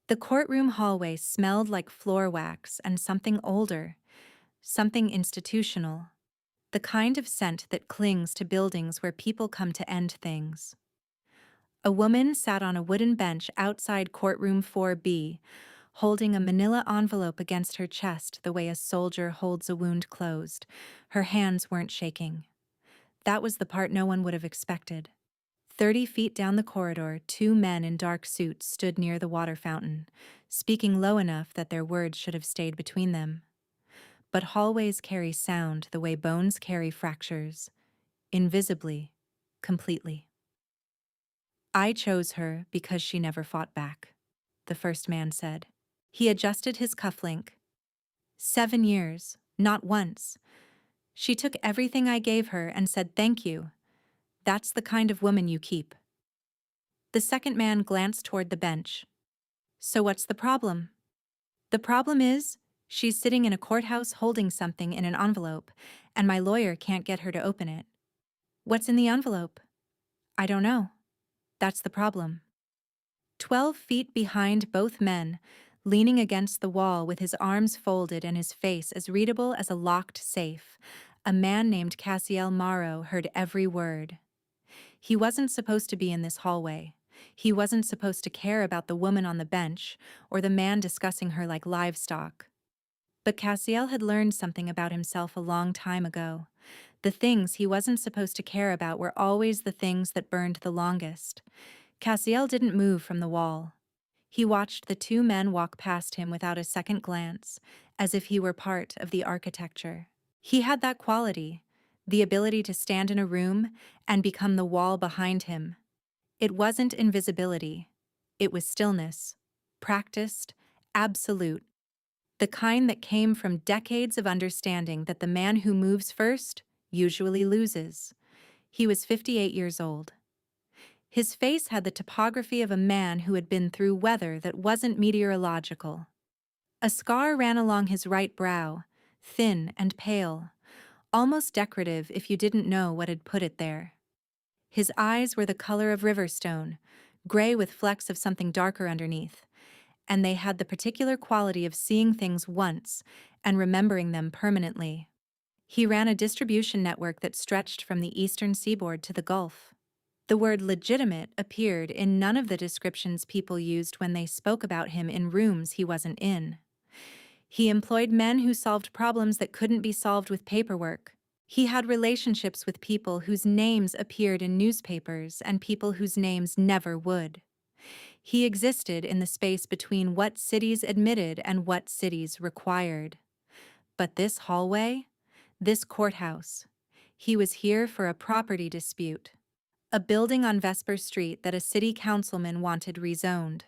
The courtroom hallway smelled like floor wax and something older, something institutional, the kind of scent that clings to buildings where people come to end things. A woman sat on a wooden bench outside courtroom 4B, holding a manila envelope against her chest the way a soldier holds a wound closed. Her hands weren't shaking. That was the part no one would have expected. 30 feet down the corridor, two men in dark suits stood near the water fountain, speaking low enough that their words should have stayed between them. But hallways carry sound the way bones carry fractures, invisibly, completely. "I chose her because she never fought back," the first man said. He adjusted his cufflink. 7 years, not once. She took everything I gave her and said thank you. That's the kind of woman you keep. The second man glanced toward the bench. "So what's the problem?" "The problem is, she's sitting in a courthouse holding something in an envelope, and my lawyer can't get her to open it." "What's in the envelope?" "I don't know. That's the problem." 12 feet behind both men, leaning against the wall with his arms folded and his face as readable as a locked safe, a man named Cassiel Morrow heard every word. He wasn't supposed to be in this hallway. He wasn't supposed to care about the woman on the bench or the man discussing her like livestock. But Cassiel had learned something about himself a long time ago. The things he wasn't supposed to care about were always the things that burned the longest. Cassiel didn't move from the wall. He watched the two men walk past him without a second glance, as if he were part of the architecture. He had that quality, the ability to stand in a room and become the wall behind him. It wasn't invisibility. It was stillness, practiced, absolute, the kind that came from decades of understanding that the man who moves first usually loses. He was 58 years old. His face had the topography of a man who had been through weather that wasn't meteorological. A scar ran along his right brow, thin and pale, almost decorative if you didn't know what had put it there. His eyes were the color of riverstone, gray with flecks of something darker underneath, and they had the particular quality of seeing things once and remembering them permanently. He ran a distribution network that stretched from the eastern seaboard to the Gulf. The word legitimate appeared in none of the descriptions people used when they spoke about him in rooms he wasn't in. He employed men who solved problems that couldn't be solved with paperwork. He had relationships with people whose names appeared in newspapers and people whose names never would. He existed in the space between what cities admitted and what cities required. But this hallway, this courthouse, he was here for a property dispute. A building on Vesper Street that a city councilman wanted rezoned.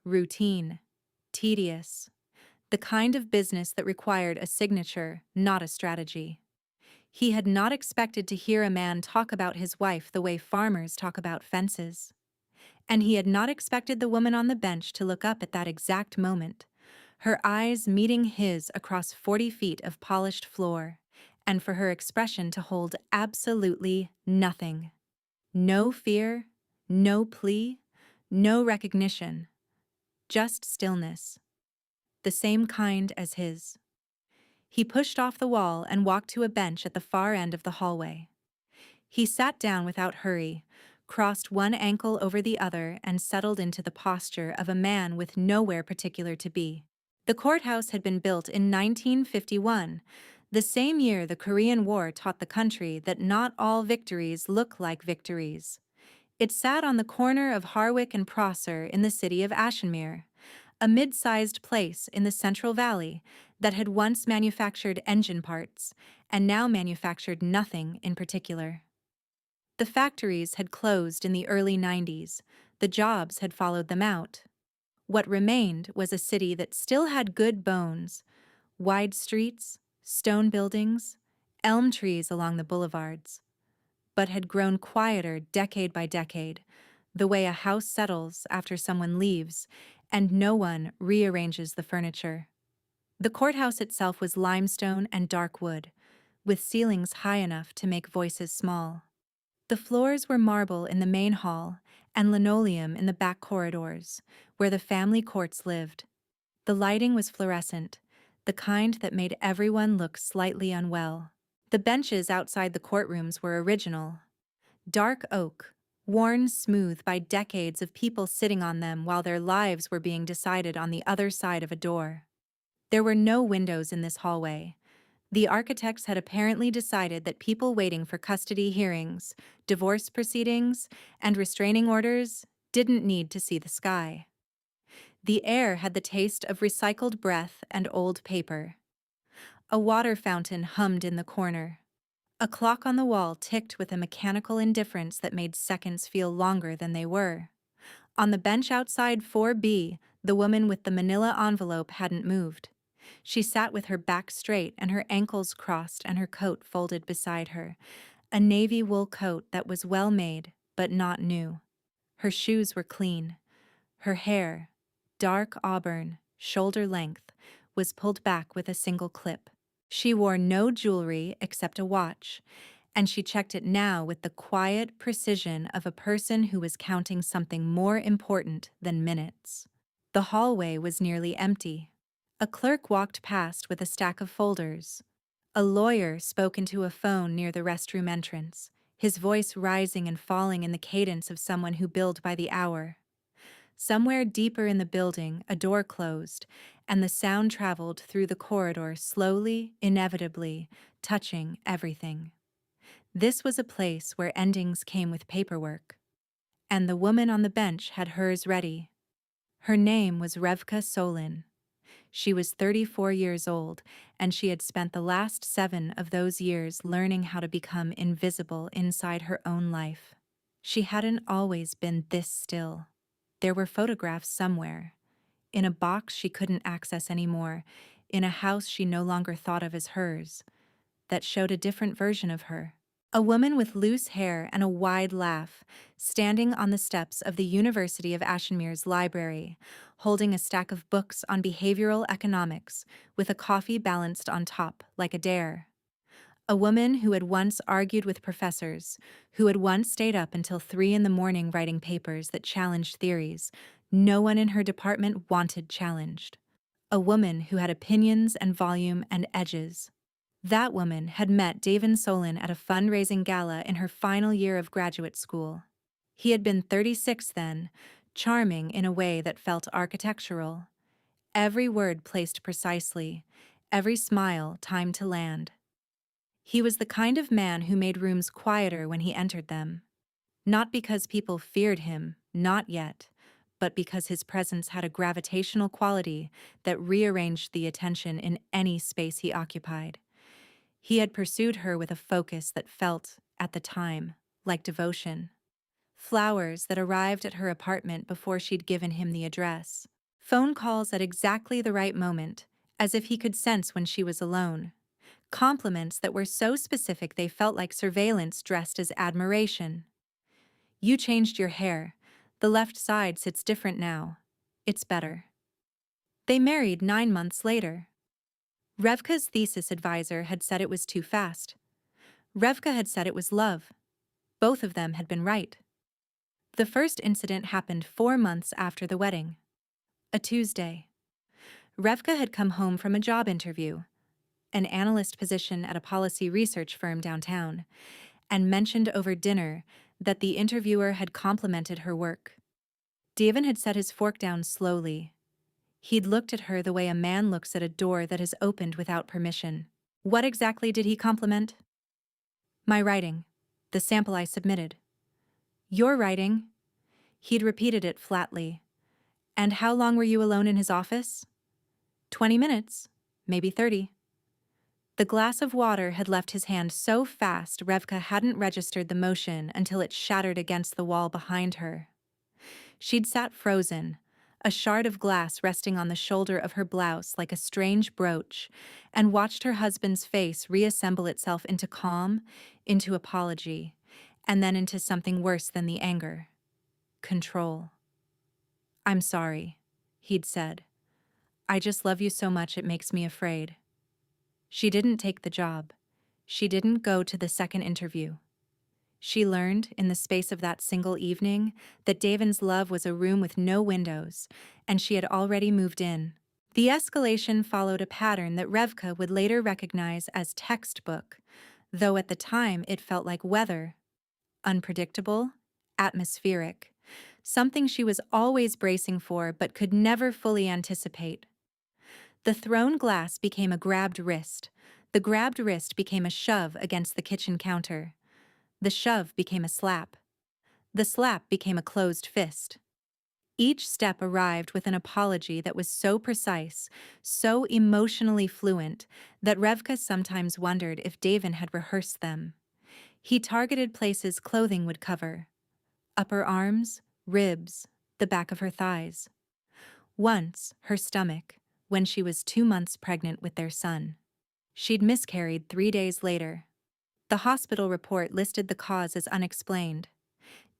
Routine. Tedious. The kind of business that required a signature, not a strategy. He had not expected to hear a man talk about his wife the way farmers talk about fences. And he had not expected the woman on the bench to look up at that exact moment, her eyes meeting his across 40 feet of polished floor, and for her expression to hold absolutely nothing. No fear, no plea, no recognition, just stillness. The same kind as his. He pushed off the wall and walked to a bench at the far end of the hallway. He sat down without hurry, crossed one ankle over the other, and settled into the posture of a man with nowhere particular to be. The courthouse had been built in 1951, the same year the Korean War taught the country that not all victories look like victories. It sat on the corner of Harwick and Prosser in the city of Ashemere, a mid-sized place in the Central Valley that had once manufactured engine parts and now manufactured nothing in particular. The factories had closed in the early 90s. The jobs had followed them out. What remained was a city that still had good bones, wide streets, stone buildings, elm trees along the boulevards, but had grown quieter decade by decade, the way a house settles after someone leaves and no one rearranges the furniture. The courthouse itself was limestone and dark wood, with ceilings high enough to make voices small. The floors were marble in the main hall and linoleum in the back corridors, where the family courts lived. The lighting was fluorescent, the kind that made everyone look slightly unwell. The benches outside the courtrooms were original. Dark oak, worn smooth by decades of people sitting on them while their lives were being decided on the other side of a door. There were no windows in this hallway. The architects had apparently decided that people waiting for custody hearings, divorce proceedings, and restraining orders didn't need to see the sky. The air had the taste of recycled breath and old paper. A water fountain hummed in the corner. A clock on the wall ticked with a mechanical indifference that made seconds feel longer than they were. On the bench outside 4B, the woman with the manila envelope hadn't moved. She sat with her back straight and her ankles crossed and her coat folded beside her, a navy wool coat that was well made, but not new. Her shoes were clean. Her hair, dark auburn, shoulder length, was pulled back with a single clip. She wore no jewelry except a watch, and she checked it now with the quiet precision of a person who was counting something more important than minutes. The hallway was nearly empty. A clerk walked past with a stack of folders. A lawyer spoke into a phone near the restroom entrance, his voice rising and falling in the cadence of someone who billed by the hour. Somewhere deeper in the building, a door closed, and the sound traveled through the corridor slowly, inevitably, touching everything. This was a place where endings came with paperwork. And the woman on the bench had hers ready. Her name was Revka Solin. She was 34 years old, and she had spent the last 7 of those years learning how to become invisible inside her own life. She hadn't always been this still. There were photographs somewhere. In a box she couldn't access anymore, in a house she no longer thought of as hers, that showed a different version of her. A woman with loose hair and a wide laugh, standing on the steps of the University of Ashmere's library, holding a stack of books on behavioral economics, with a coffee balanced on top like a dare. A woman who had once argued with professors, who had once stayed up until 3 in the morning writing papers that challenged theories no one in her department wanted challenged. A woman who had opinions and volume and edges. That woman had met Davin Solin at a fundraising gala in her final year of graduate school. He had been 36 then, charming in a way that felt architectural. Every word placed precisely, every smile timed to land. He was the kind of man who made rooms quieter when he entered them. Not because people feared him, not yet, but because his presence had a gravitational quality that rearranged the attention in any space he occupied. He had pursued her with a focus that felt, at the time, like devotion. Flowers that arrived at her apartment before she'd given him the address. Phone calls at exactly the right moment, as if he could sense when she was alone. Compliments that were so specific they felt like surveillance dressed as admiration. You changed your hair. The left side sits different now. It's better. They married 9 months later. Revka's thesis advisor had said it was too fast. Revka had said it was love. Both of them had been right. The first incident happened 4 months after the wedding. A Tuesday. Revka had come home from a job interview, an analyst position at a policy research firm downtown, and mentioned over dinner that the interviewer had complimented her work. Davin had set his fork down slowly. He'd looked at her the way a man looks at a door that has opened without permission. What exactly did he compliment? My writing. The sample I submitted. Your writing? He'd repeated it flatly. And how long were you alone in his office? 20 minutes, maybe 30. The glass of water had left his hand so fast Revka hadn't registered the motion until it shattered against the wall behind her. She'd sat frozen, a shard of glass resting on the shoulder of her blouse like a strange brooch, and watched her husband's face reassemble itself into calm, into apology, and then into something worse than the anger. Control. I'm sorry, he'd said. I just love you so much it makes me afraid. She didn't take the job. She didn't go to the second interview. She learned, in the space of that single evening, that Davin's love was a room with no windows, and she had already moved in. The escalation followed a pattern that Revka would later recognize as textbook, though at the time it felt like weather. Unpredictable, atmospheric, something she was always bracing for but could never fully anticipate. The thrown glass became a grabbed wrist. The grabbed wrist became a shove against the kitchen counter. The shove became a slap. The slap became a closed fist. Each step arrived with an apology that was so precise, so emotionally fluent, that Revka sometimes wondered if Davin had rehearsed them. He targeted places clothing would cover: upper arms, ribs, the back of her thighs. Once, her stomach, when she was 2 months pregnant with their son. She'd miscarried 3 days later. The hospital report listed the cause as unexplained.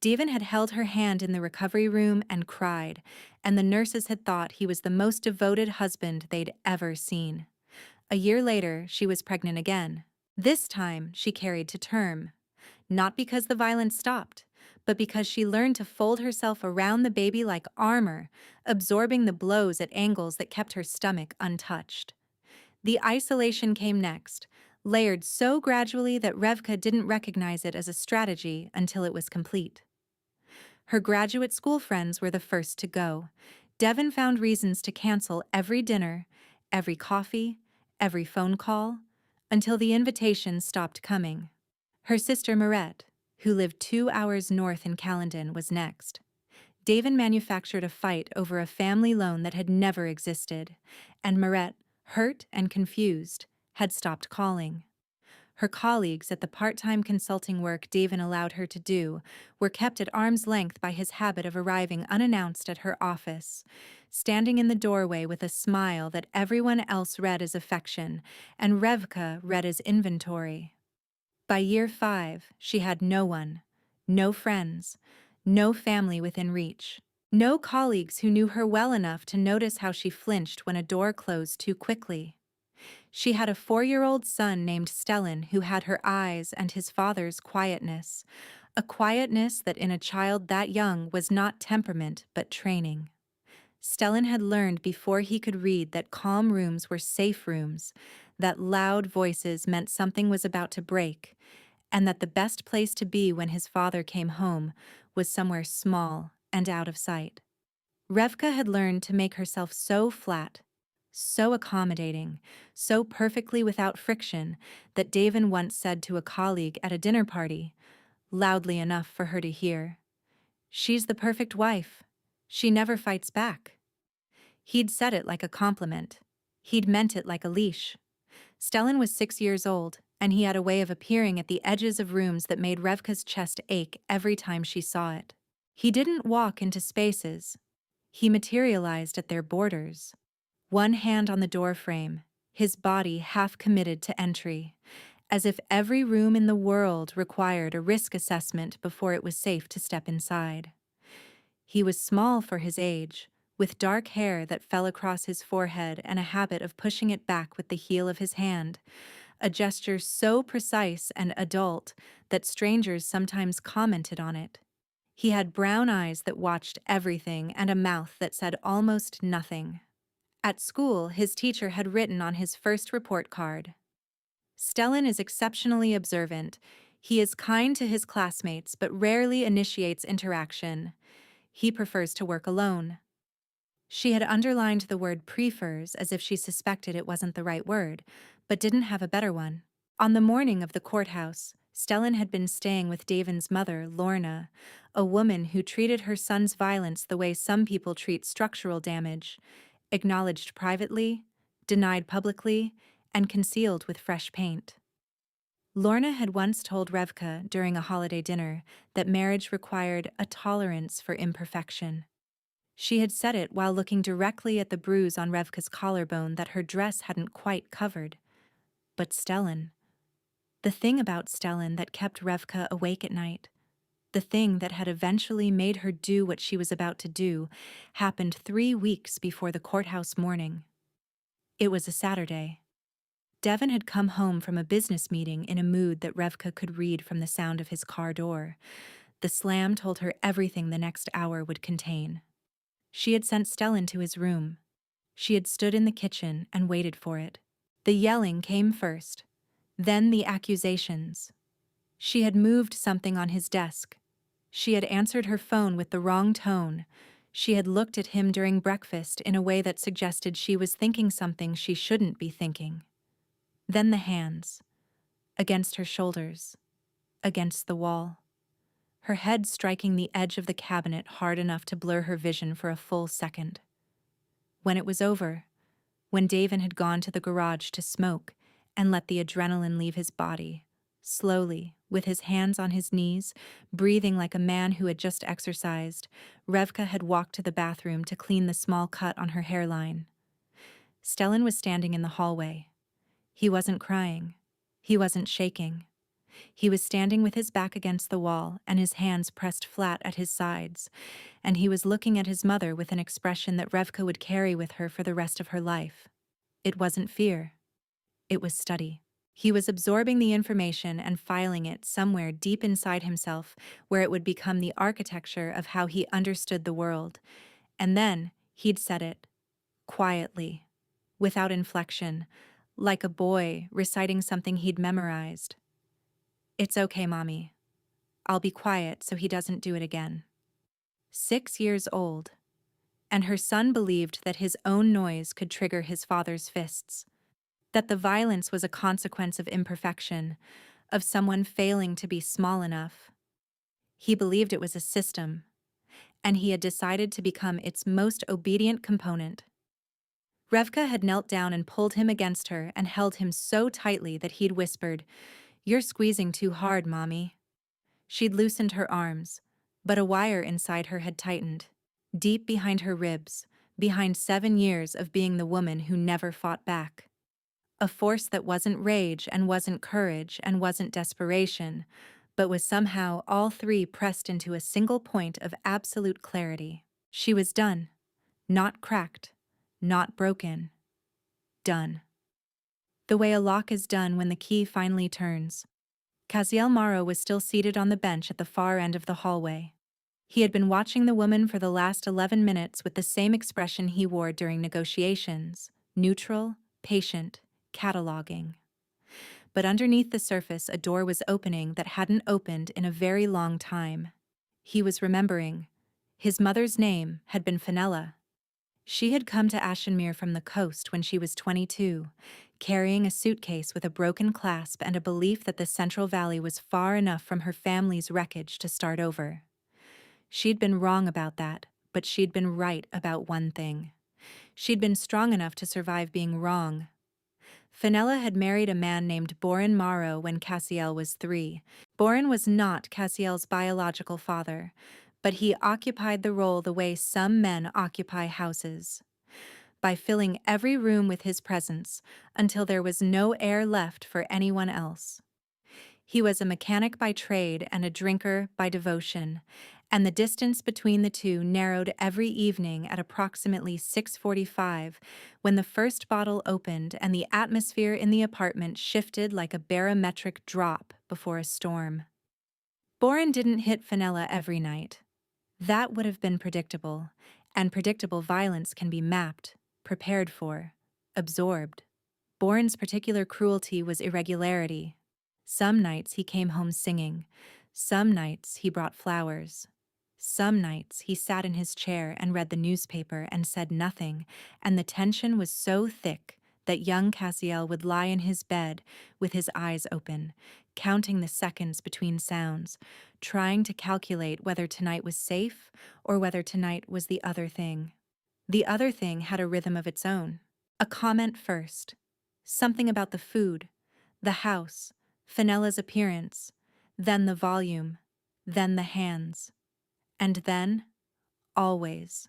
Davin had held her hand in the recovery room and cried, and the nurses had thought he was the most devoted husband they'd ever seen. A year later, she was pregnant again. This time, she carried to term. Not because the violence stopped, but because she learned to fold herself around the baby like armor, absorbing the blows at angles that kept her stomach untouched. The isolation came next, layered so gradually that Revka didn't recognize it as a strategy until it was complete. Her graduate school friends were the first to go. Devin found reasons to cancel every dinner, every coffee, every phone call, until the invitations stopped coming. Her sister Marette, who lived 2 hours north in Calendon, was next. Davin manufactured a fight over a family loan that had never existed, and Marette, hurt and confused, had stopped calling. Her colleagues at the part-time consulting work Davin allowed her to do were kept at arm's length by his habit of arriving unannounced at her office, standing in the doorway with a smile that everyone else read as affection and Revka read as inventory. By year 5, she had no one, no friends, no family within reach, no colleagues who knew her well enough to notice how she flinched when a door closed too quickly. She had a 4-year-old son named Stellan who had her eyes and his father's quietness, a quietness that in a child that young was not temperament but training. Stellan had learned before he could read that calm rooms were safe rooms, that loud voices meant something was about to break, and that the best place to be when his father came home was somewhere small and out of sight. Revka had learned to make herself so flat, so accommodating, so perfectly without friction that Davin once said to a colleague at a dinner party, loudly enough for her to hear, "She's the perfect wife. She never fights back." He'd said it like a compliment. He'd meant it like a leash. Stellan was 6 years old, and he had a way of appearing at the edges of rooms that made Revka's chest ache every time she saw it. He didn't walk into spaces. He materialized at their borders. One hand on the doorframe, his body half committed to entry, as if every room in the world required a risk assessment before it was safe to step inside. He was small for his age, with dark hair that fell across his forehead and a habit of pushing it back with the heel of his hand, a gesture so precise and adult that strangers sometimes commented on it. He had brown eyes that watched everything and a mouth that said almost nothing. At school, his teacher had written on his first report card, "Stellan is exceptionally observant. He is kind to his classmates but rarely initiates interaction. He prefers to work alone." She had underlined the word prefers as if she suspected it wasn't the right word, but didn't have a better one. On the morning of the courthouse, Stellan had been staying with Davin's mother, Lorna, a woman who treated her son's violence the way some people treat structural damage, acknowledged privately, denied publicly, and concealed with fresh paint. Lorna had once told Revka during a holiday dinner that marriage required a tolerance for imperfection. She had said it while looking directly at the bruise on Revka's collarbone that her dress hadn't quite covered. But Stellan, the thing about Stellan that kept Revka awake at night, the thing that had eventually made her do what she was about to do, happened 3 weeks before the courthouse morning. It was a Saturday. Devon had come home from a business meeting in a mood that Revka could read from the sound of his car door. The slam told her everything the next hour would contain. She had sent Stellan to his room. She had stood in the kitchen and waited for it. The yelling came first, then the accusations. She had moved something on his desk. She had answered her phone with the wrong tone. She had looked at him during breakfast in a way that suggested she was thinking something she shouldn't be thinking. Then the hands, against her shoulders, against the wall. Her head striking the edge of the cabinet hard enough to blur her vision for a full second. When it was over, when Davin had gone to the garage to smoke and let the adrenaline leave his body, slowly, with his hands on his knees, breathing like a man who had just exercised, Revka had walked to the bathroom to clean the small cut on her hairline. Stellan was standing in the hallway. He wasn't crying. He wasn't shaking. He was standing with his back against the wall and his hands pressed flat at his sides, and he was looking at his mother with an expression that Revka would carry with her for the rest of her life. It wasn't fear. It was study. He was absorbing the information and filing it somewhere deep inside himself where it would become the architecture of how he understood the world. And then he'd said it, quietly, without inflection, like a boy reciting something he'd memorized. "It's okay, Mommy. I'll be quiet so he doesn't do it again." 6 years old, and her son believed that his own noise could trigger his father's fists, that the violence was a consequence of imperfection, of someone failing to be small enough. He believed it was a system, and he had decided to become its most obedient component. Revka had knelt down and pulled him against her and held him so tightly that he'd whispered, "You're squeezing too hard, Mommy." She'd loosened her arms, but a wire inside her had tightened, deep behind her ribs, behind 7 years of being the woman who never fought back. A force that wasn't rage and wasn't courage and wasn't desperation, but was somehow all three pressed into a single point of absolute clarity. She was done. Not cracked. Not broken. Done. The way a lock is done when the key finally turns. Caziel Morrow was still seated on the bench at the far end of the hallway. He had been watching the woman for the last 11 minutes with the same expression he wore during negotiations, neutral, patient, cataloging. But underneath the surface, a door was opening that hadn't opened in a very long time. He was remembering. His mother's name had been Fenella. She had come to Ashenmere from the coast when she was 22, carrying a suitcase with a broken clasp and a belief that the Central Valley was far enough from her family's wreckage to start over. She'd been wrong about that, but she'd been right about one thing. She'd been strong enough to survive being wrong. Fenella had married a man named Borin Morrow when Cassiel was 3. Borin was not Cassiel's biological father, but he occupied the role the way some men occupy houses, by filling every room with his presence until there was no air left for anyone else. He was a mechanic by trade and a drinker by devotion, and the distance between the two narrowed every evening at approximately 6:45 when the first bottle opened and the atmosphere in the apartment shifted like a barometric drop before a storm. Borin didn't hit Fenella every night. That would have been predictable, and predictable violence can be mapped, prepared for, absorbed. Borin's particular cruelty was irregularity. Some nights he came home singing. Some nights he brought flowers. Some nights he sat in his chair and read the newspaper and said nothing, and the tension was so thick that young Cassiel would lie in his bed with his eyes open, counting the seconds between sounds, trying to calculate whether tonight was safe or whether tonight was the other thing. The other thing had a rhythm of its own. A comment first. Something about the food, the house, Fenella's appearance, then the volume, then the hands. And then, always,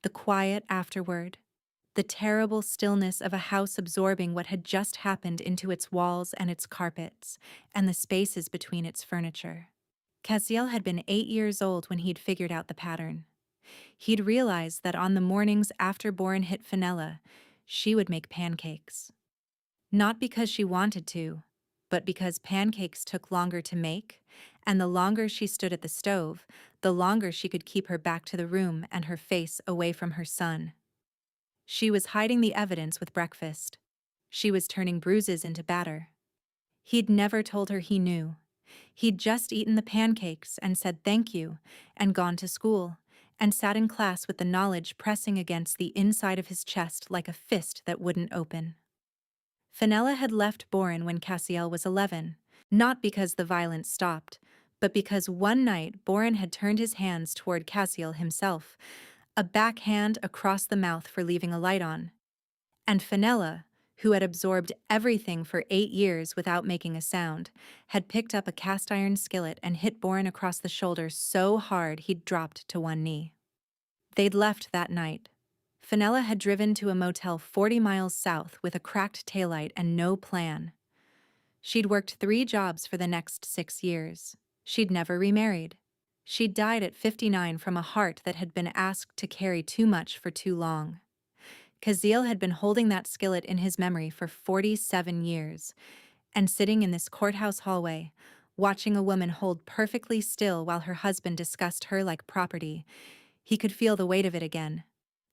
the quiet afterward, the terrible stillness of a house absorbing what had just happened into its walls and its carpets, and the spaces between its furniture. Caziel had been 8 years old when he'd figured out the pattern. He'd realized that on the mornings after Borin hit Fenella, she would make pancakes. Not because she wanted to, but because pancakes took longer to make, and the longer she stood at the stove, the longer she could keep her back to the room and her face away from her son. She was hiding the evidence with breakfast. She was turning bruises into batter. He'd never told her he knew. He'd just eaten the pancakes and said thank you, and gone to school, and sat in class with the knowledge pressing against the inside of his chest like a fist that wouldn't open. Fenella had left Boren when Cassiel was 11, not because the violence stopped, but because one night Boren had turned his hands toward Cassiel himself, a backhand across the mouth for leaving a light on. And Fenella, who had absorbed everything for 8 years without making a sound, had picked up a cast iron skillet and hit Boren across the shoulder so hard he'd dropped to one knee. They'd left that night. Fenella had driven to a motel 40 miles south with a cracked taillight and no plan. She'd worked 3 jobs for the next 6 years. She'd never remarried. She'd died at 59 from a heart that had been asked to carry too much for too long. Cassiel had been holding that skillet in his memory for 47 years, and sitting in this courthouse hallway, watching a woman hold perfectly still while her husband discussed her like property, he could feel the weight of it again.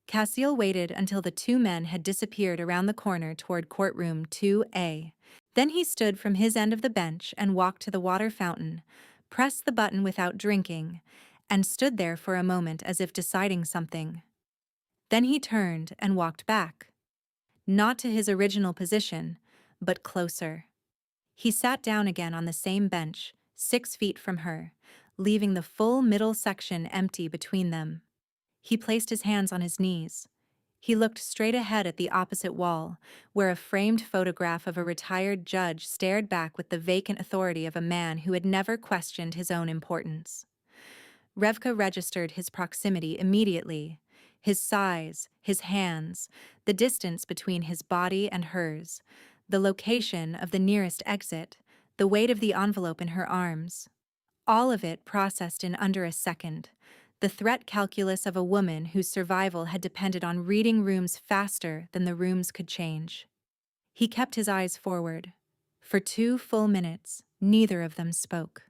Cassiel waited until the 2 men had disappeared around the corner toward courtroom 2A. Then he stood from his end of the bench and walked to the water fountain, pressed the button without drinking, and stood there for a moment as if deciding something. Then he turned and walked back. Not to his original position, but closer. He sat down again on the same bench, 6 feet from her, leaving the full middle section empty between them. He placed his hands on his knees. He looked straight ahead at the opposite wall, where a framed photograph of a retired judge stared back with the vacant authority of a man who had never questioned his own importance. Revka registered his proximity immediately. His size, his hands, the distance between his body and hers, the location of the nearest exit, the weight of the envelope in her arms. All of it processed in under a second. The threat calculus of a woman whose survival had depended on reading rooms faster than the rooms could change. He kept his eyes forward. For 2 full minutes, neither of them spoke.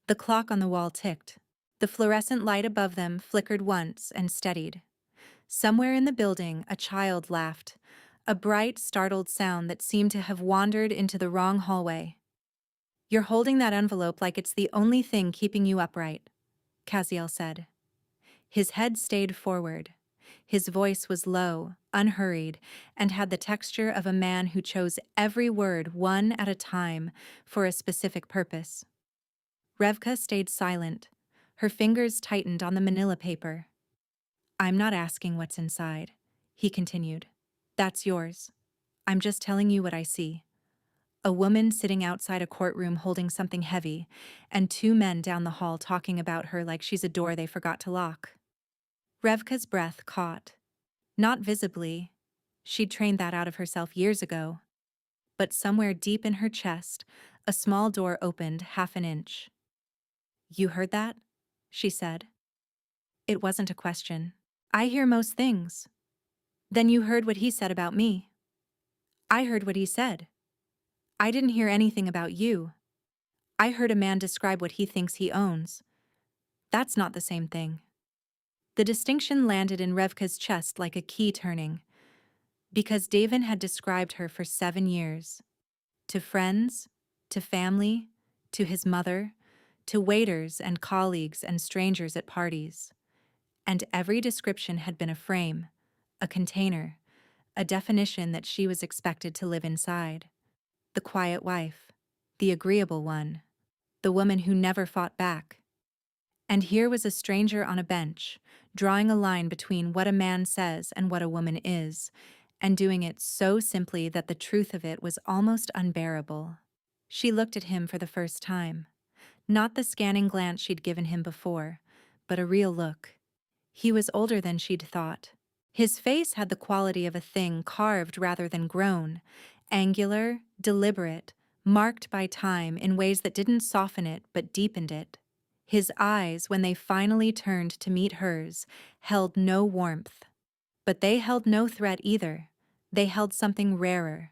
The clock on the wall ticked. The fluorescent light above them flickered once and steadied. Somewhere in the building, a child laughed, a bright, startled sound that seemed to have wandered into the wrong hallway. "You're holding that envelope like it's the only thing keeping you upright," Cassiel said. His head stayed forward. His voice was low, unhurried, and had the texture of a man who chose every word one at a time for a specific purpose. Revka stayed silent. Her fingers tightened on the manila paper. "I'm not asking what's inside," he continued. "That's yours. I'm just telling you what I see. A woman sitting outside a courtroom holding something heavy, and 2 men down the hall talking about her like she's a door they forgot to lock." Revka's breath caught. Not visibly. She'd trained that out of herself years ago. But somewhere deep in her chest, a small door opened 1/2 inch. "You heard that?" she said. It wasn't a question. "I hear most things." "Then you heard what he said about me." "I heard what he said. I didn't hear anything about you. I heard a man describe what he thinks he owns. That's not the same thing." The distinction landed in Revka's chest like a key turning. Because Davin had described her for 7 years. To friends, to family, to his mother, to waiters and colleagues and strangers at parties. And every description had been a frame, a container, a definition that she was expected to live inside. The quiet wife, the agreeable one, the woman who never fought back. And here was a stranger on a bench, drawing a line between what a man says and what a woman is, and doing it so simply that the truth of it was almost unbearable. She looked at him for the first time. Not the scanning glance she'd given him before, but a real look. He was older than she'd thought. His face had the quality of a thing carved rather than grown, angular, deliberate, marked by time in ways that didn't soften it but deepened it. His eyes, when they finally turned to meet hers, held no warmth. But they held no threat either. They held something rarer.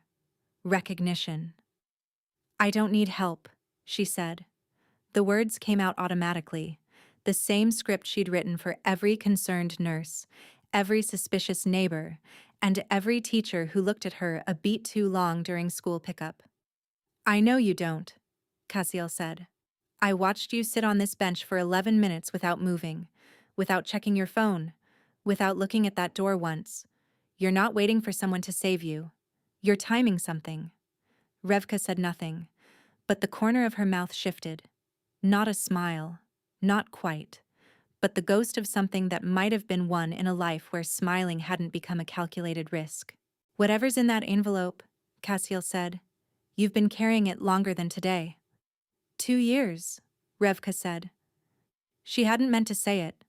Recognition. "I don't need help," she said. The words came out automatically, the same script she'd written for every concerned nurse, every suspicious neighbor, and every teacher who looked at her a beat too long during school pickup. "I know you don't," Cassiel said. "I watched you sit on this bench for 11 minutes without moving, without checking your phone, without looking at that door once. You're not waiting for someone to save you. You're timing something." Revka said nothing, but the corner of her mouth shifted. Not a smile, not quite, but the ghost of something that might have been won in a life where smiling hadn't become a calculated risk. "Whatever's in that envelope," Cassiel said, "you've been carrying it longer than today." 2 years, Revka said. She hadn't meant to say it.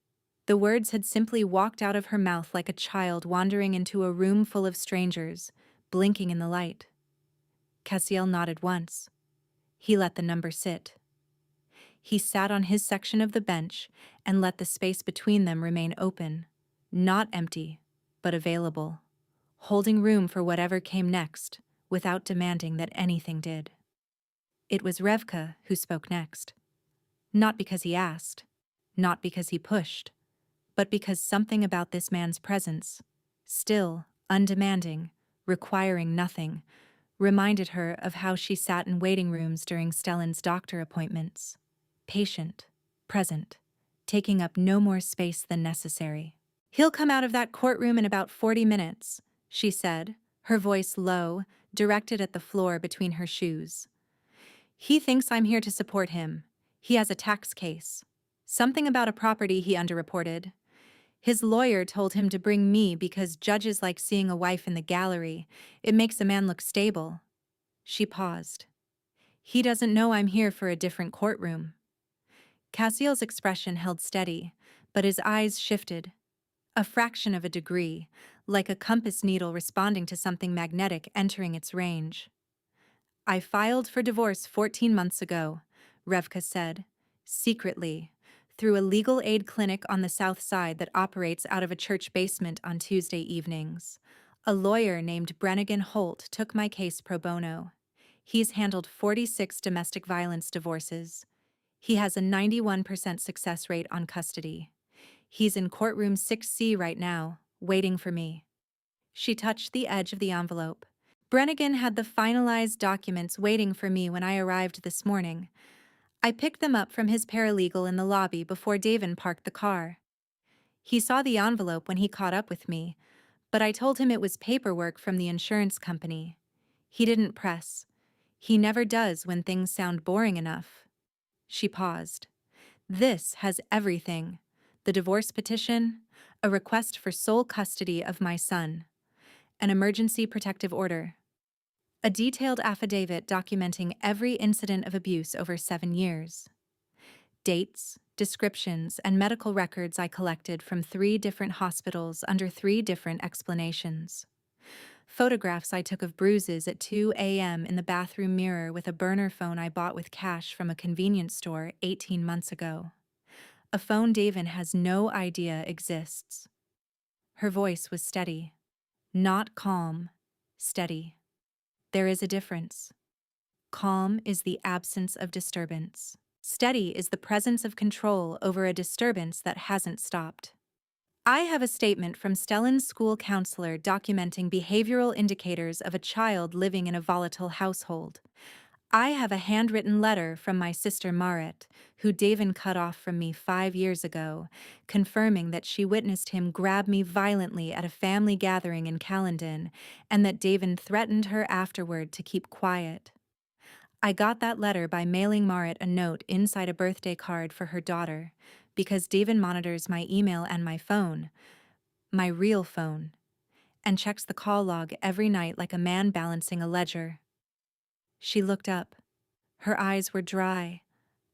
The words had simply walked out of her mouth like a child wandering into a room full of strangers, blinking in the light. Cassiel nodded once. He let the number sit. He sat on his section of the bench and let the space between them remain open, not empty, but available, holding room for whatever came next, without demanding that anything did. It was Revka who spoke next. Not because he asked, not because he pushed, but because something about this man's presence, still, undemanding, requiring nothing, reminded her of how she sat in waiting rooms during Stellan's doctor appointments. Patient, present, taking up no more space than necessary. "He'll come out of that courtroom in about 40 minutes, she said, her voice low, directed at the floor between her shoes. "He thinks I'm here to support him. He has a tax case. Something about a property he underreported. His lawyer told him to bring me because judges like seeing a wife in the gallery. It makes a man look stable." She paused. "He doesn't know I'm here for a different courtroom." Cassiel's expression held steady, but his eyes shifted. A fraction of a degree, like a compass needle responding to something magnetic entering its range. "I filed for divorce 14 months ago," Revka said, secretly, through a legal aid clinic on the south side that operates out of a church basement on Tuesday evenings. "A lawyer named Brannigan Holt took my case pro bono. He's handled 46 domestic violence divorces. He has a 91% success rate on custody. He's in courtroom 6C right now, waiting for me." She touched the edge of the envelope. "Brannigan had the finalized documents waiting for me when I arrived this morning. I picked them up from his paralegal in the lobby before Davin parked the car. He saw the envelope when he caught up with me, but I told him it was paperwork from the insurance company. He didn't press. He never does when things sound boring enough." She paused. "This has everything. The divorce petition, a request for sole custody of my son, an emergency protective order, a detailed affidavit documenting every incident of abuse over 7 years, dates, descriptions, and medical records I collected from 3 different hospitals under 3 different explanations, photographs I took of bruises at 2 a.m. in the bathroom mirror with a burner phone I bought with cash from a convenience store 18 months ago. A phone Davin has no idea exists." Her voice was steady. Not calm, steady. There is a difference. Calm is the absence of disturbance. Steady is the presence of control over a disturbance that hasn't stopped. "I have a statement from Stellan's school counselor documenting behavioral indicators of a child living in a volatile household. I have a handwritten letter from my sister Marit, who Davin cut off from me 5 years ago, confirming that she witnessed him grab me violently at a family gathering in Callandon, and that Davin threatened her afterward to keep quiet. I got that letter by mailing Marit a note inside a birthday card for her daughter, because Davin monitors my email and my phone, my real phone, and checks the call log every night like a man balancing a ledger." She looked up. Her eyes were dry,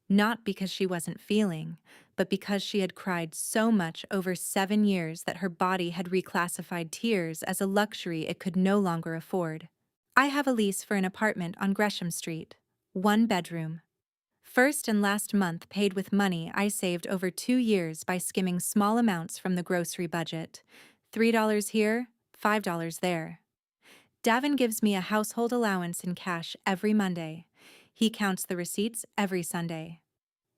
not because she wasn't feeling, but because she had cried so much over 7 years that her body had reclassified tears as a luxury it could no longer afford. "I have a lease for an apartment on Gresham Street, 1 bedroom. First and last month paid with money I saved over 2 years by skimming small amounts from the grocery budget. $3 here, $5 there. Davin gives me a household allowance in cash every Monday. He counts the receipts every Sunday.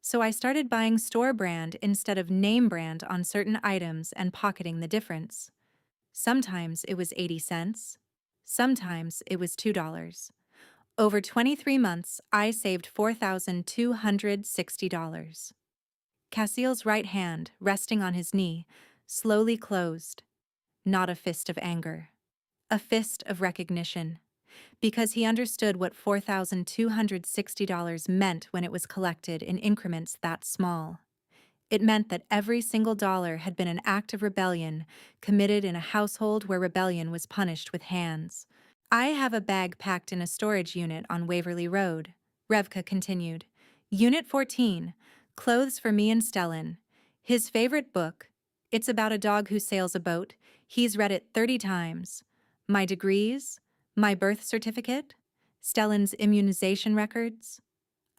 So I started buying store brand instead of name brand on certain items and pocketing the difference. Sometimes it was 80 cents. Sometimes it was $2. Over 23 months, I saved $4,260. Cassiel's right hand, resting on his knee, slowly closed. Not a fist of anger. A fist of recognition. Because he understood what $4,260 meant when it was collected in increments that small. It meant that every single dollar had been an act of rebellion committed in a household where rebellion was punished with hands. I have a bag packed in a storage unit on Waverly Road, Revka continued. Unit 14, clothes for me and Stellan. His favorite book. It's about a dog who sails a boat. He's read it 30 times. My degrees, my birth certificate, Stellan's immunization records.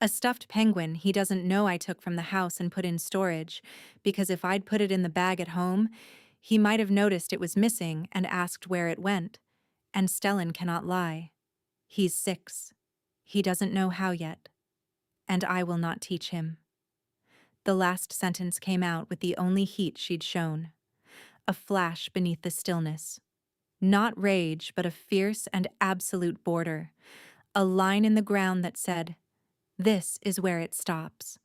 A stuffed penguin he doesn't know I took from the house and put in storage, because if I'd put it in the bag at home, he might have noticed it was missing and asked where it went. And Stellan cannot lie. He's 6. He doesn't know how yet. And I will not teach him. The last sentence came out with the only heat she'd shown. A flash beneath the stillness. Not rage, but a fierce and absolute border. A line in the ground that said, "This is where it stops."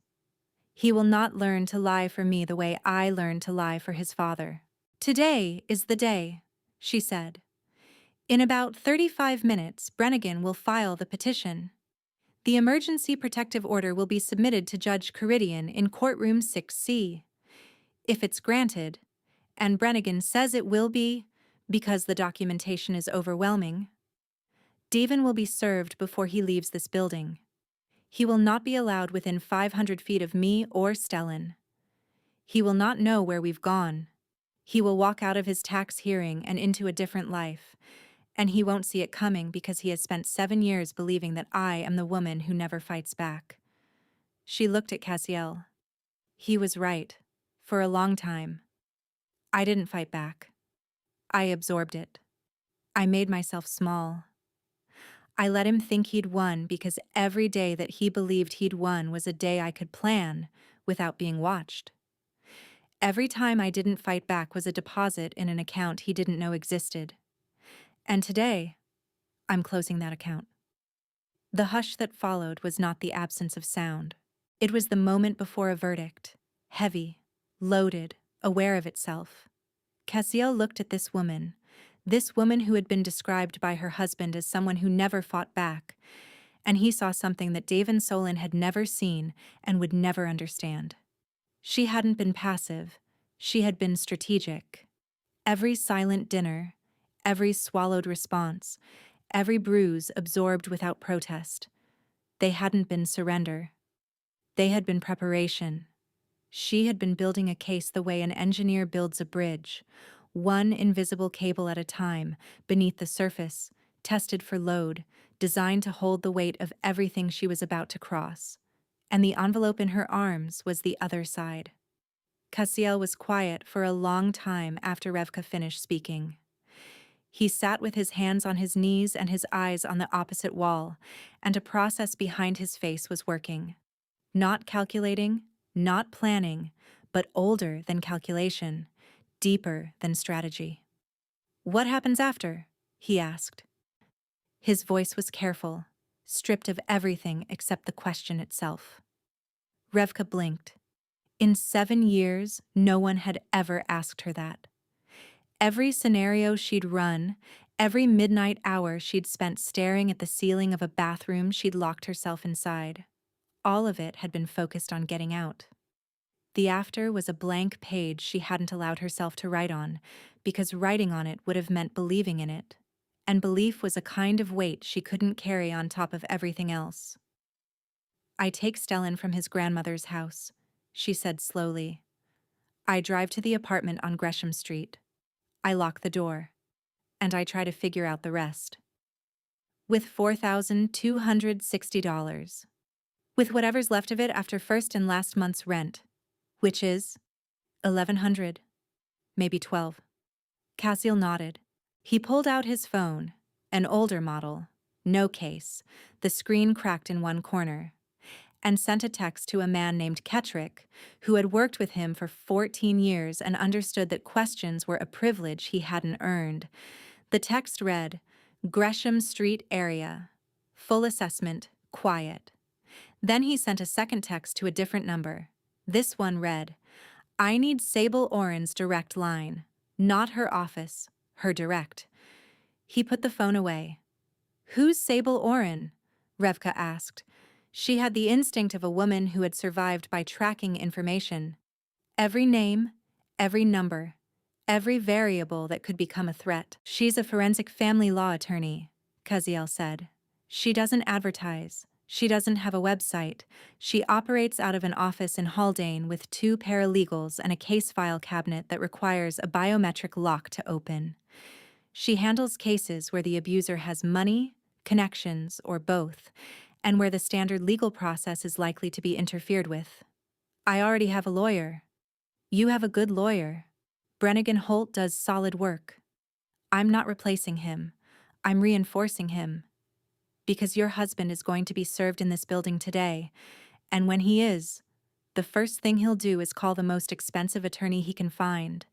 He will not learn to lie for me the way I learned to lie for his father. Today is the day, she said. In about 35 minutes, Brennigan will file the petition. The emergency protective order will be submitted to Judge Caridian in courtroom 6C. If it's granted, and Brennigan says it will be, because the documentation is overwhelming, Davin will be served before he leaves this building. He will not be allowed within 500 feet of me or Stellan. He will not know where we've gone. He will walk out of his tax hearing and into a different life. And he won't see it coming because he has spent 7 years believing that I am the woman who never fights back. She looked at Cassiel. He was right. For a long time. I didn't fight back. I absorbed it. I made myself small. I let him think he'd won because every day that he believed he'd won was a day I could plan without being watched. Every time I didn't fight back was a deposit in an account he didn't know existed. And today, I'm closing that account. The hush that followed was not the absence of sound. It was the moment before a verdict, heavy, loaded, aware of itself. Cassiel looked at this woman who had been described by her husband as someone who never fought back, and he saw something that Davin Solon had never seen and would never understand. She hadn't been passive, she had been strategic. Every silent dinner, every swallowed response, every bruise absorbed without protest. They hadn't been surrender. They had been preparation. She had been building a case the way an engineer builds a bridge, one invisible cable at a time, beneath the surface, tested for load, designed to hold the weight of everything she was about to cross. And the envelope in her arms was the other side. Cassiel was quiet for a long time after Revka finished speaking. He sat with his hands on his knees and his eyes on the opposite wall, and a process behind his face was working. Not calculating, not planning, but older than calculation, deeper than strategy. "What happens after?" he asked. His voice was careful, stripped of everything except the question itself. Revka blinked. In 7 years, no one had ever asked her that. Every scenario she'd run, every midnight hour she'd spent staring at the ceiling of a bathroom she'd locked herself inside. All of it had been focused on getting out. The after was a blank page she hadn't allowed herself to write on, because writing on it would have meant believing in it. And belief was a kind of weight she couldn't carry on top of everything else. "I take Stellan from his grandmother's house," she said slowly. "I drive to the apartment on Gresham Street. I lock the door. And I try to figure out the rest. With $4,260. With whatever's left of it after first and last month's rent, which is $1,100, maybe $12. Cassiel nodded. He pulled out his phone, An older model. No case. The screen cracked in one corner. And sent a text to a man named Kettrick, who had worked with him for 14 years and understood that questions were a privilege he hadn't earned. The text read, Gresham Street area. Full assessment, quiet. Then he sent a second text to a different number. This one read, I need Sable Oren's direct line. Not her office, her direct. He put the phone away. Who's Sable Oren? Revka asked. She had the instinct of a woman who had survived by tracking information. Every name, every number, every variable that could become a threat. She's a forensic family law attorney, Kaziel said. She doesn't advertise. She doesn't have a website. She operates out of an office in Haldane with 2 paralegals and a case file cabinet that requires a biometric lock to open. She handles cases where the abuser has money, connections, or both, and where the standard legal process is likely to be interfered with. I already have a lawyer. You have a good lawyer. Brennigan Holt does solid work. I'm not replacing him. I'm reinforcing him. Because your husband is going to be served in this building today, and when he is, the first thing he'll do is call the most expensive attorney he can find.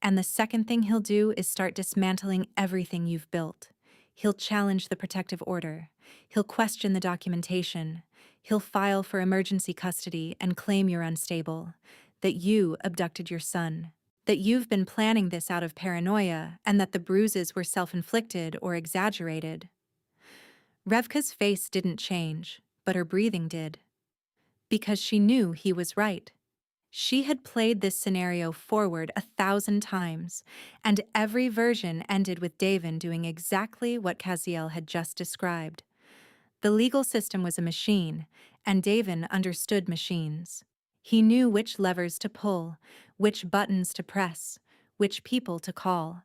And the second thing he'll do is start dismantling everything you've built. He'll challenge the protective order. He'll question the documentation. He'll file for emergency custody and claim you're unstable, that you abducted your son, that you've been planning this out of paranoia, and that the bruises were self-inflicted or exaggerated. Revka's face didn't change, but her breathing did. Because she knew he was right. She had played this scenario forward 1,000 times, and every version ended with Davin doing exactly what Kaziel had just described. The legal system was a machine, and Davin understood machines. He knew which levers to pull, which buttons to press, which people to call.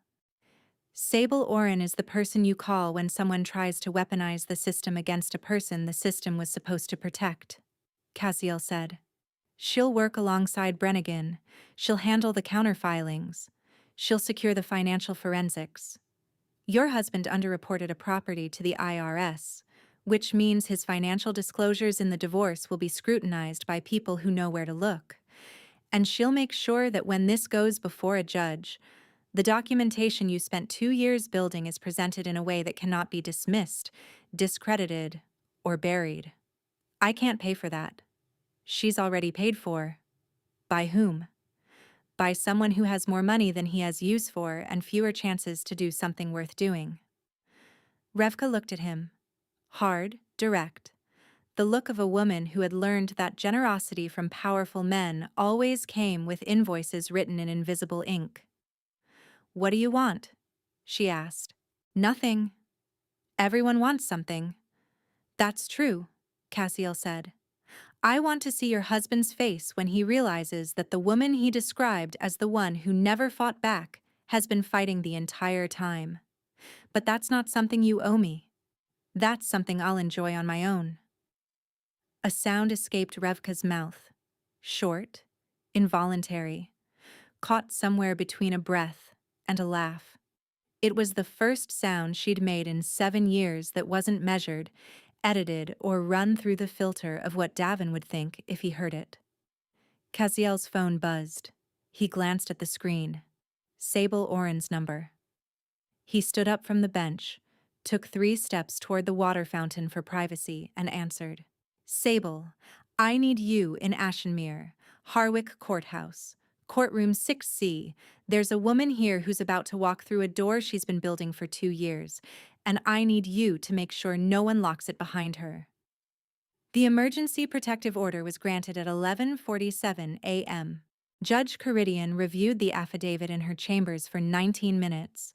Sable Oren is the person you call when someone tries to weaponize the system against a person the system was supposed to protect, Kaziel said. She'll work alongside Brennigan. She'll handle the counterfilings. She'll secure the financial forensics. Your husband underreported a property to the IRS, which means his financial disclosures in the divorce will be scrutinized by people who know where to look. And she'll make sure that when this goes before a judge, the documentation you spent 2 years building is presented in a way that cannot be dismissed, discredited, or buried. I can't pay for that. She's already paid for. By whom? By someone who has more money than he has use for and fewer chances to do something worth doing. Revka looked at him. Hard, direct. The look of a woman who had learned that generosity from powerful men always came with invoices written in invisible ink. What do you want? She asked. Nothing. Everyone wants something. That's true, Kaziel said. I want to see your husband's face when he realizes that the woman he described as the one who never fought back has been fighting the entire time. But that's not something you owe me. That's something I'll enjoy on my own. A sound escaped Revka's mouth. Short, involuntary, caught somewhere between a breath and a laugh. It was the first sound she'd made in 7 years that wasn't measured, edited, or run through the filter of what Davin would think if he heard it. Kaziel's phone buzzed. He glanced at the screen. Sable Oren's number. He stood up from the bench, took 3 steps toward the water fountain for privacy, and answered. Sable, I need you in Ashenmere, Harwick Courthouse. Courtroom 6C. There's a woman here who's about to walk through a door she's been building for 2 years, and I need you to make sure no one locks it behind her. The emergency protective order was granted at 11:47 a.m. Judge Caridian reviewed the affidavit in her chambers for 19 minutes.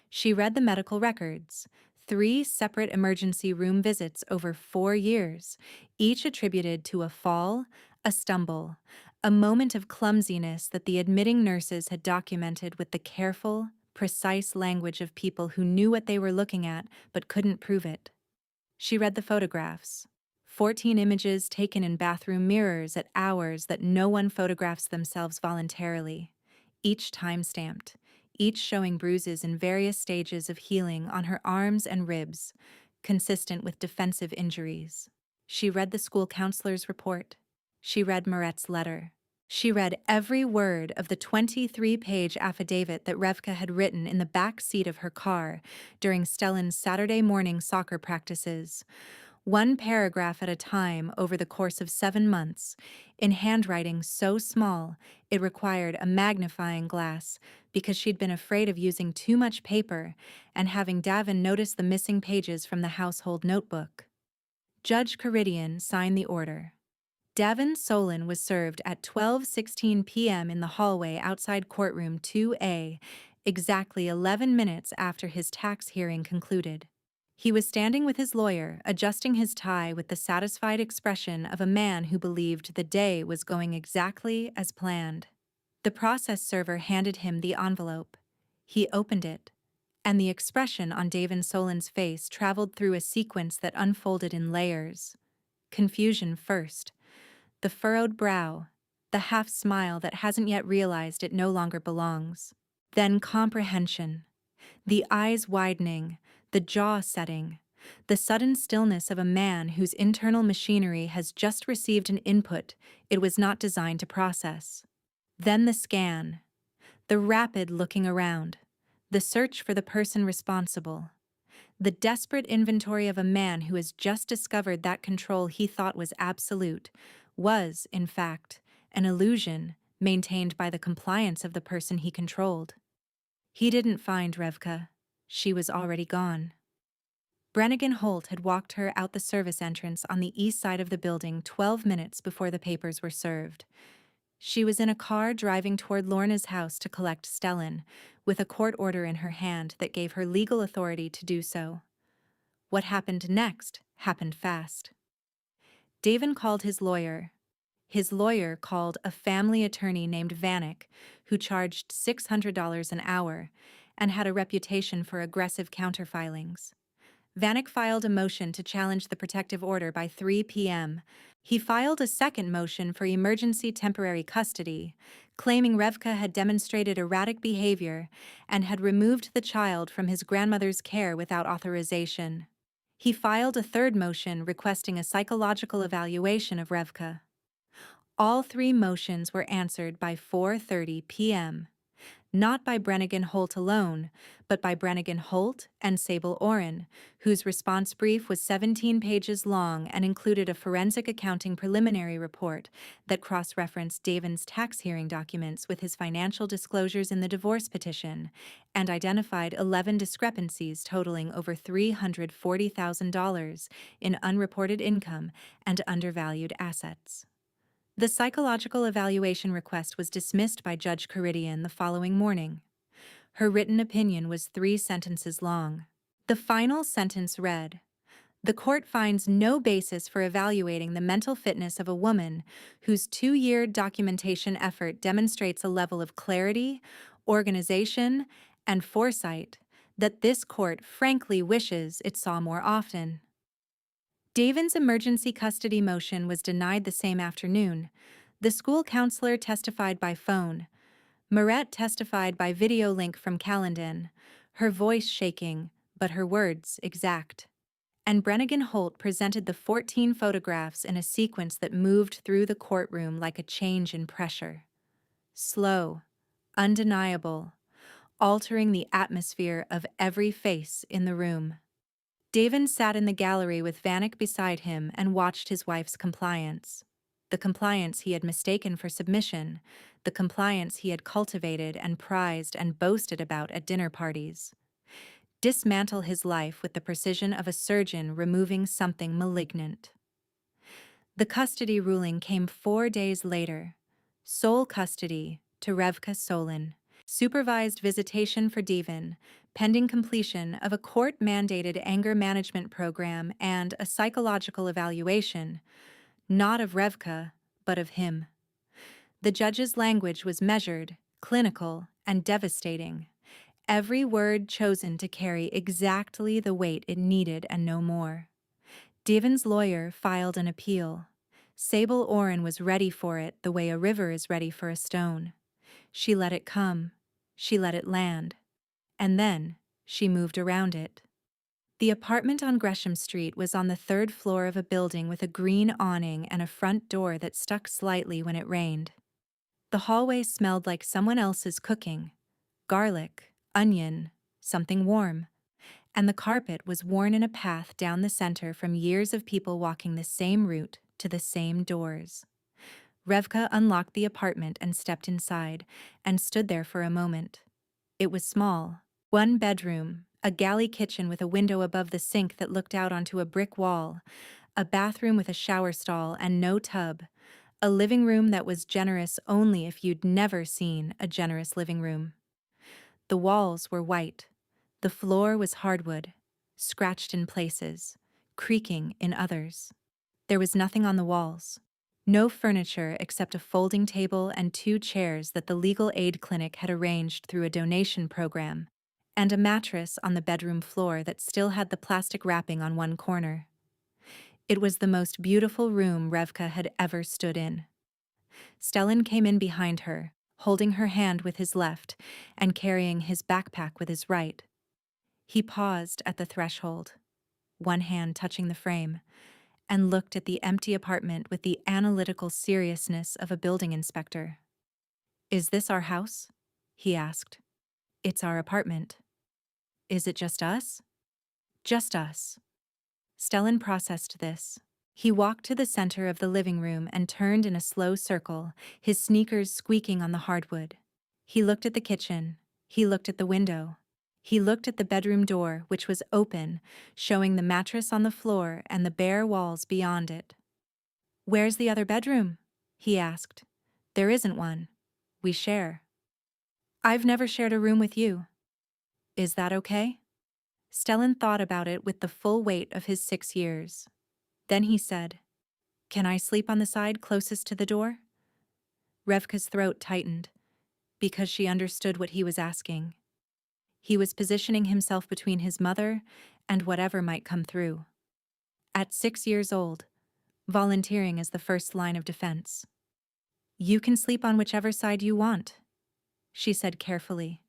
She read the medical records, 3 separate emergency room visits over 4 years, each attributed to a fall, a stumble, a moment of clumsiness that the admitting nurses had documented with the careful, precise language of people who knew what they were looking at but couldn't prove it. She read the photographs. 14 images taken in bathroom mirrors at hours that no one photographs themselves voluntarily, each time-stamped, each showing bruises in various stages of healing on her arms and ribs, consistent with defensive injuries. She read the school counselor's report. She read Moret's letter. She read every word of the 23-page affidavit that Revka had written in the back seat of her car during Stellan's Saturday morning soccer practices, one paragraph at a time over the course of 7 months, in handwriting so small it required a magnifying glass because she'd been afraid of using too much paper and having Davin notice the missing pages from the household notebook. Judge Caridian signed the order. Davin Solon was served at 12:16 p.m. in the hallway outside courtroom 2A, exactly 11 minutes after his tax hearing concluded. He was standing with his lawyer, adjusting his tie with the satisfied expression of a man who believed the day was going exactly as planned. The process server handed him the envelope. He opened it, and the expression on Davin Solon's face traveled through a sequence that unfolded in layers. Confusion first, the furrowed brow, the half-smile that hasn't yet realized it no longer belongs. Then comprehension, the eyes widening, the jaw setting, the sudden stillness of a man whose internal machinery has just received an input it was not designed to process. Then the scan, the rapid looking around, the search for the person responsible, the desperate inventory of a man who has just discovered that control he thought was absolute was, in fact, an illusion maintained by the compliance of the person he controlled. He didn't find Revka. She was already gone. Brannigan Holt had walked her out the service entrance on the east side of the building 12 minutes before the papers were served. She was in a car driving toward Lorna's house to collect Stellan, with a court order in her hand that gave her legal authority to do so. What happened next happened fast. Davin called his lawyer. His lawyer called a family attorney named Vanek, who charged $600 an hour and had a reputation for aggressive counterfilings. Vanek filed a motion to challenge the protective order by 3 p.m. He filed a second motion for emergency temporary custody, claiming Revka had demonstrated erratic behavior and had removed the child from his grandmother's care without authorization. He filed a third motion requesting a psychological evaluation of Revka. All 3 motions were answered by 4:30 p.m., not by Brannigan Holt alone, but by Brannigan Holt and Sable Oren, whose response brief was 17 pages long and included a forensic accounting preliminary report that cross-referenced Davin's tax hearing documents with his financial disclosures in the divorce petition and identified 11 discrepancies totaling over $340,000 in unreported income and undervalued assets. The psychological evaluation request was dismissed by Judge Caridian the following morning. Her written opinion was 3 sentences long. The final sentence read, "The court finds no basis for evaluating the mental fitness of a woman whose 2-year documentation effort demonstrates a level of clarity, organization, and foresight that this court frankly wishes it saw more often." Davin's emergency custody motion was denied the same afternoon. The school counselor testified by phone. Moret testified by video link from Callandon, her voice shaking, but her words exact. And Brannigan Holt presented the 14 photographs in a sequence that moved through the courtroom like a change in pressure. Slow, undeniable, altering the atmosphere of every face in the room. Davin sat in the gallery with Vanek beside him and watched his wife's compliance. The compliance he had mistaken for submission, the compliance he had cultivated and prized and boasted about at dinner parties. Dismantle his life with the precision of a surgeon removing something malignant. The custody ruling came 4 days later. Sole custody to Revka Solon. Supervised visitation for Davin, pending completion of a court-mandated anger management program and a psychological evaluation, not of Revka, but of him. The judge's language was measured, clinical, and devastating. Every word chosen to carry exactly the weight it needed and no more. Davin's lawyer filed an appeal. Sable Oren was ready for it the way a river is ready for a stone. She let it come. She let it land. And then, she moved around it. The apartment on Gresham Street was on the third floor of a building with a green awning and a front door that stuck slightly when it rained. The hallway smelled like someone else's cooking. Garlic, onion, something warm. And the carpet was worn in a path down the center from years of people walking the same route to the same doors. Revka unlocked the apartment and stepped inside, and stood there for a moment. It was small. One bedroom, a galley kitchen with a window above the sink that looked out onto a brick wall, a bathroom with a shower stall and no tub, a living room that was generous only if you'd never seen a generous living room. The walls were white. The floor was hardwood, scratched in places, creaking in others. There was nothing on the walls. No furniture except a folding table and 2 chairs that the legal aid clinic had arranged through a donation program, and a mattress on the bedroom floor that still had the plastic wrapping on one corner. It was the most beautiful room Revka had ever stood in. Stellan came in behind her, holding her hand with his left and carrying his backpack with his right. He paused at the threshold, one hand touching the frame, and looked at the empty apartment with the analytical seriousness of a building inspector. "Is this our house?" he asked. "It's our apartment." "Is it just us?" "Just us." Stellan processed this. He walked to the center of the living room and turned in a slow circle, his sneakers squeaking on the hardwood. He looked at the kitchen. He looked at the window. He looked at the bedroom door, which was open, showing the mattress on the floor and the bare walls beyond it. "Where's the other bedroom?" he asked. "There isn't one. We share." "I've never shared a room with you." "Is that okay?" Stellan thought about it with the full weight of his 6 years. Then he said, "Can I sleep on the side closest to the door?" Revka's throat tightened, because she understood what he was asking. He was positioning himself between his mother and whatever might come through. At 6 years old, volunteering as the first line of defense. "You can sleep on whichever side you want," she said carefully.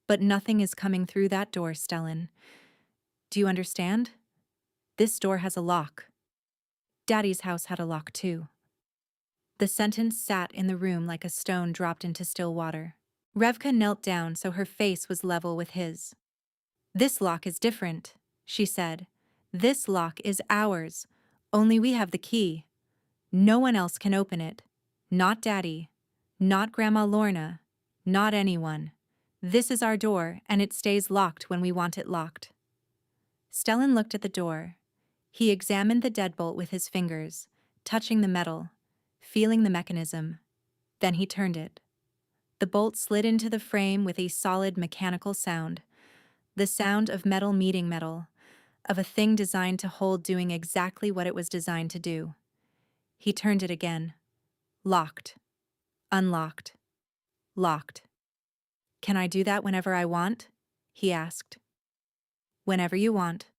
"But nothing is coming through that door, Stellan. Do you understand? This door has a lock. Daddy's house had a lock too." The sentence sat in the room like a stone dropped into still water. Revka knelt down so her face was level with his. "This lock is different," she said. "This lock is ours. Only we have the key. No one else can open it. Not Daddy. Not Grandma Lorna. Not anyone. This is our door, and it stays locked when we want it locked." Stellan looked at the door. He examined the deadbolt with his fingers, touching the metal, feeling the mechanism. Then he turned it. The bolt slid into the frame with a solid mechanical sound. The sound of metal meeting metal, of a thing designed to hold doing exactly what it was designed to do. He turned it again. Locked. Unlocked. Locked. "Can I do that whenever I want?" he asked. "Whenever you want."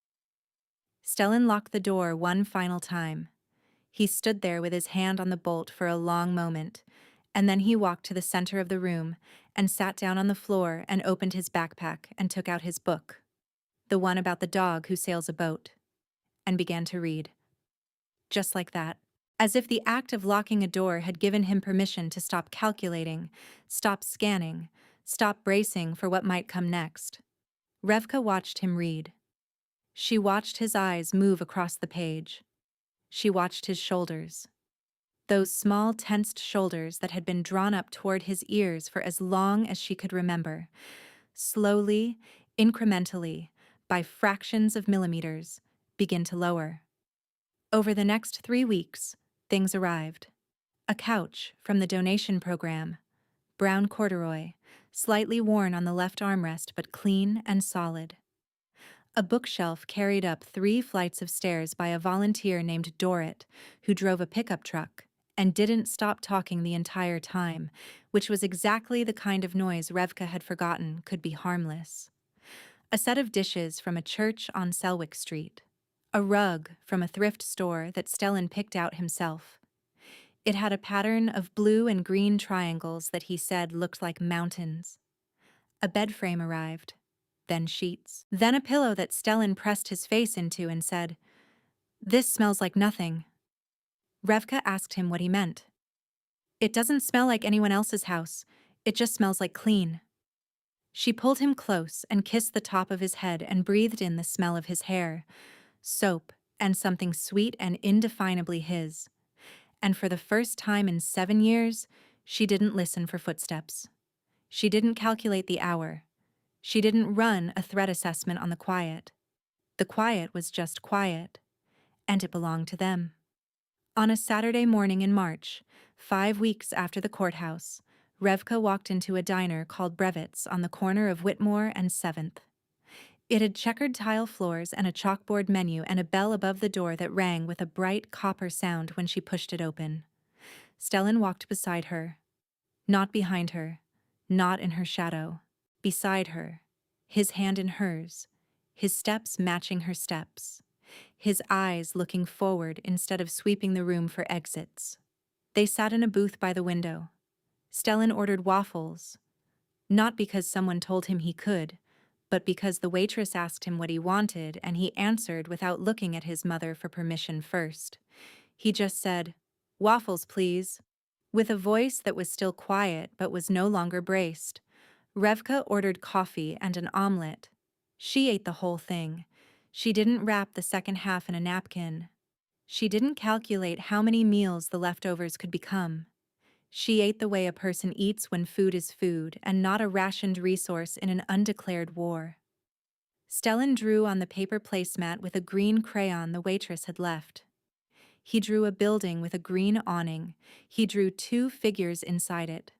Stellan locked the door one final time. He stood there with his hand on the bolt for a long moment, and then he walked to the center of the room and sat down on the floor and opened his backpack and took out his book, the one about the dog who sails a boat, and began to read. Just like that, as if the act of locking a door had given him permission to stop calculating, stop scanning, stop bracing for what might come next. Revka watched him read. She watched his eyes move across the page. She watched his shoulders. Those small, tensed shoulders that had been drawn up toward his ears for as long as she could remember. Slowly, incrementally, by fractions of millimeters, begin to lower. Over the next 3 weeks, things arrived. A couch from the donation program, brown corduroy, slightly worn on the left armrest but clean and solid. A bookshelf carried up 3 flights of stairs by a volunteer named Dorrit, who drove a pickup truck and didn't stop talking the entire time, which was exactly the kind of noise Revka had forgotten could be harmless. A set of dishes from a church on Selwick Street. A rug from a thrift store that Stellan picked out himself. It had a pattern of blue and green triangles that he said looked like mountains. A bed frame arrived, then sheets, then a pillow that Stellan pressed his face into and said, "This smells like nothing." Revka asked him what he meant. "It doesn't smell like anyone else's house, it just smells like clean." She pulled him close and kissed the top of his head and breathed in the smell of his hair, soap, and something sweet and indefinably his. And for the first time in 7 years, she didn't listen for footsteps. She didn't calculate the hour. She didn't run a threat assessment on the quiet. The quiet was just quiet, and it belonged to them. On a Saturday morning in March, 5 weeks after the courthouse, Revka walked into a diner called Brevit's on the corner of Whitmore and 7th. It had checkered tile floors and a chalkboard menu and a bell above the door that rang with a bright copper sound when she pushed it open. Stellan walked beside her. Not behind her, not in her shadow. Beside her, his hand in hers, his steps matching her steps, his eyes looking forward instead of sweeping the room for exits. They sat in a booth by the window. Stellan ordered waffles, not because someone told him he could, but because the waitress asked him what he wanted and he answered without looking at his mother for permission first. He just said, "Waffles, please," with a voice that was still quiet but was no longer braced. Revka ordered coffee and an omelet. She ate the whole thing. She didn't wrap the second half in a napkin. She didn't calculate how many meals the leftovers could become. She ate the way a person eats when food is food and not a rationed resource in an undeclared war. Stellan drew on the paper placemat with a green crayon the waitress had left. He drew a building with a green awning. He drew 2 figures inside it.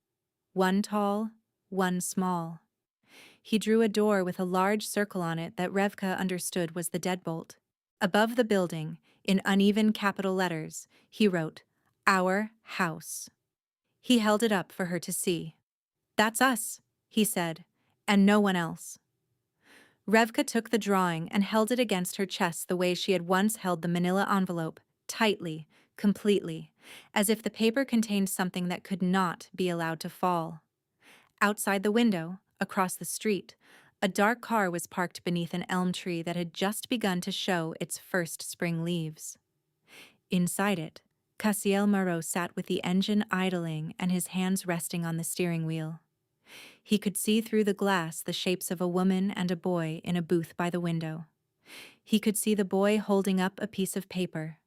One tall, one small. He drew a door with a large circle on it that Revka understood was the deadbolt. Above the building, in uneven capital letters, he wrote, "Our house." He held it up for her to see. "That's us," he said, "and no one else." Revka took the drawing and held it against her chest the way she had once held the manila envelope, tightly, completely, as if the paper contained something that could not be allowed to fall. Outside the window, across the street, a dark car was parked beneath an elm tree that had just begun to show its first spring leaves. Inside it, Cassiel Marot sat with the engine idling and his hands resting on the steering wheel. He could see through the glass the shapes of a woman and a boy in a booth by the window. He could see the boy holding up a piece of paper.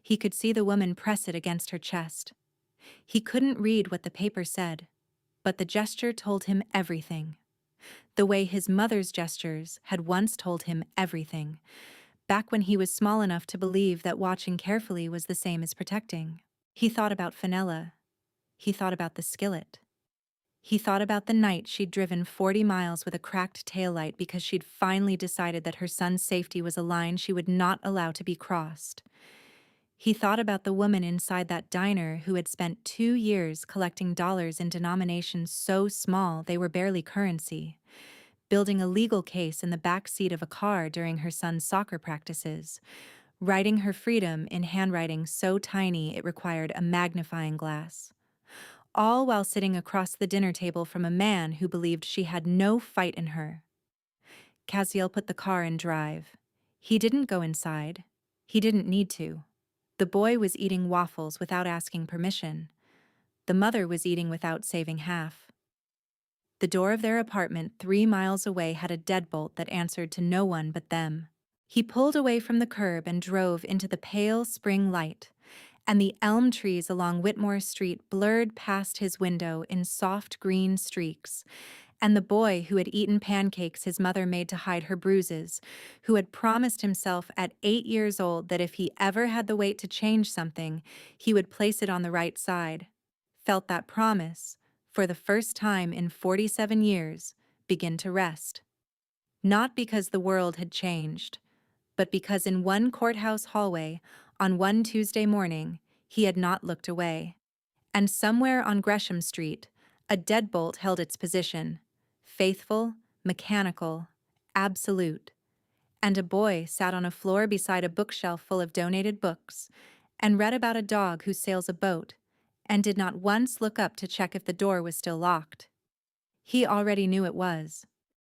He could see the woman press it against her chest. He couldn't read what the paper said, but the gesture told him everything. The way his mother's gestures had once told him everything, back when he was small enough to believe that watching carefully was the same as protecting. He thought about Fenella. He thought about the skillet. He thought about the night she'd driven 40 miles with a cracked taillight because she'd finally decided that her son's safety was a line she would not allow to be crossed. He thought about the woman inside that diner who had spent 2 years collecting dollars in denominations so small they were barely currency, building a legal case in the back seat of a car during her son's soccer practices, writing her freedom in handwriting so tiny it required a magnifying glass. All while sitting across the dinner table from a man who believed she had no fight in her. Cassiel put the car in drive. He didn't go inside. He didn't need to. The boy was eating waffles without asking permission. The mother was eating without saving half. The door of their apartment 3 miles away had a deadbolt that answered to no one but them. He pulled away from the curb and drove into the pale spring light, and the elm trees along Whitmore Street blurred past his window in soft green streaks, and the boy who had eaten pancakes his mother made to hide her bruises, who had promised himself at 8 years old that if he ever had the weight to change something, he would place it on the right side, felt that promise, for the first time in 47 years, begin to rest. Not because the world had changed, but because in one courthouse hallway, on one Tuesday morning, he had not looked away. And somewhere on Gresham Street, a deadbolt held its position, faithful, mechanical, absolute. And a boy sat on a floor beside a bookshelf full of donated books, and read about a dog who sails a boat, and did not once look up to check if the door was still locked. He already knew it was.